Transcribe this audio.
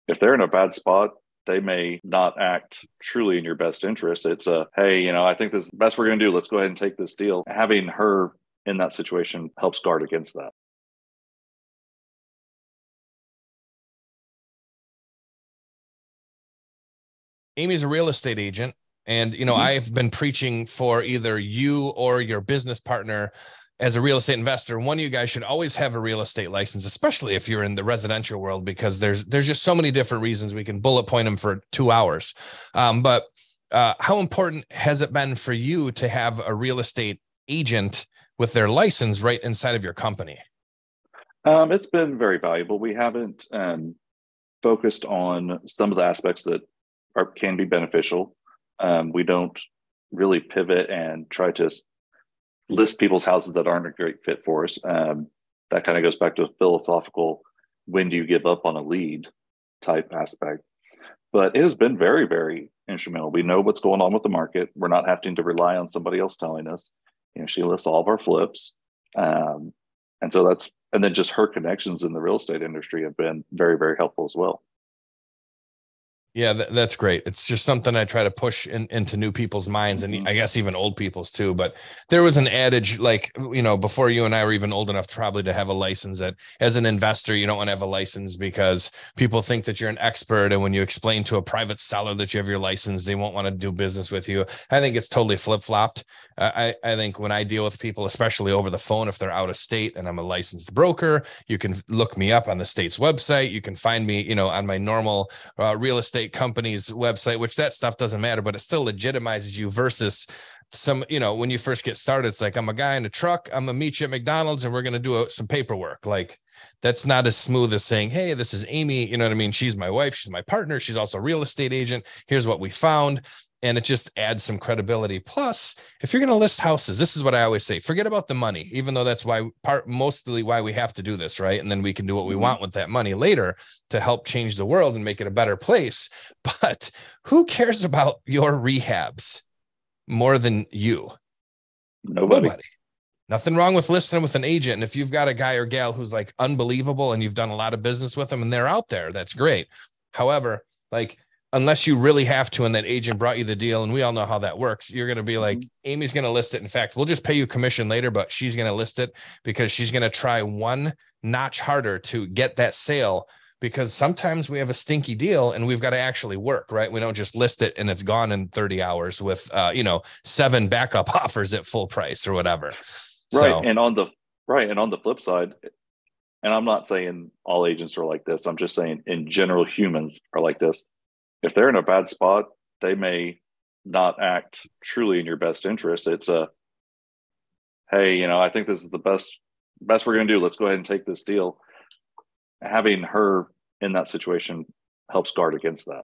if they're in a bad spot, they may not act truly in your best interest. It's a, hey, I think this is the best we're going to do. Let's go ahead and take this deal. Having her in that situation helps guard against that. Amy's a real estate agent. And, Mm-hmm. I've been preaching for either you or your business partner as a real estate investor. One of you guys should always have a real estate license, especially if you're in the residential world, because there's just so many different reasons. We can bullet point them for 2 hours. But how important has it been for you to have a real estate agent with their license right inside of your company? It's been very valuable. We haven't focused on some of the aspects that can be beneficial. We don't really pivot and try to list people's houses that aren't a great fit for us. That kind of goes back to a philosophical, when do you give up on a lead type aspect. But it has been very, very instrumental. We know what's going on with the market. We're not having to rely on somebody else telling us. She lists all of our flips. And so and then just her connections in the real estate industry have been very, very helpful as well. Yeah, that's great. It's just something I try to push into new people's minds, and Mm-hmm. I guess even old people's too. But there was an adage, like, before you and I were even old enough probably to have a license, that as an investor, you don't want to have a license because people think that you're an expert. And when you explain to a private seller that you have your license, they won't want to do business with you. I think it's totally flip-flopped. I think when I deal with people, especially over the phone, if they're out of state and I'm a licensed broker, you can look me up on the state's website. You can find me, on my normal real estate company's website, which that stuff doesn't matter, but it still legitimizes you versus some, when you first get started, it's like, I'm a guy in a truck, I'm gonna meet you at McDonald's and we're going to do some paperwork. Like, that's not as smooth as saying, hey, this is Amy. You know what I mean? She's my wife. She's my partner. She's also a real estate agent. Here's what we found. And it just adds some credibility. Plus, if you're going to list houses, this is what I always say, forget about the money, even though that's mostly why we have to do this, right? And then we can do what we Mm-hmm. want with that money later to help change the world and make it a better place. But who cares about your rehabs more than you? Nobody. Nobody. Nothing wrong with listening with an agent. And if you've got a guy or gal who's like unbelievable and you've done a lot of business with them and they're out there, that's great. However, like, unless you really have to, and that agent brought you the deal, and we all know how that works, you're going to be like, Mm-hmm. Amy's going to list it. In fact, we'll just pay you commission later, but she's going to list it because she's going to try one notch harder to get that sale, because sometimes we have a stinky deal and we've got to actually work, right? We don't just list it and it's gone in 30 hours with, 7 backup offers at full price or whatever. Right. So And on the flip side, and I'm not saying all agents are like this, I'm just saying in general, humans are like this. If they're in a bad spot, they may not act truly in your best interest. It's a, hey, I think this is the best we're going to do. Let's go ahead and take this deal. Having her in that situation helps guard against that.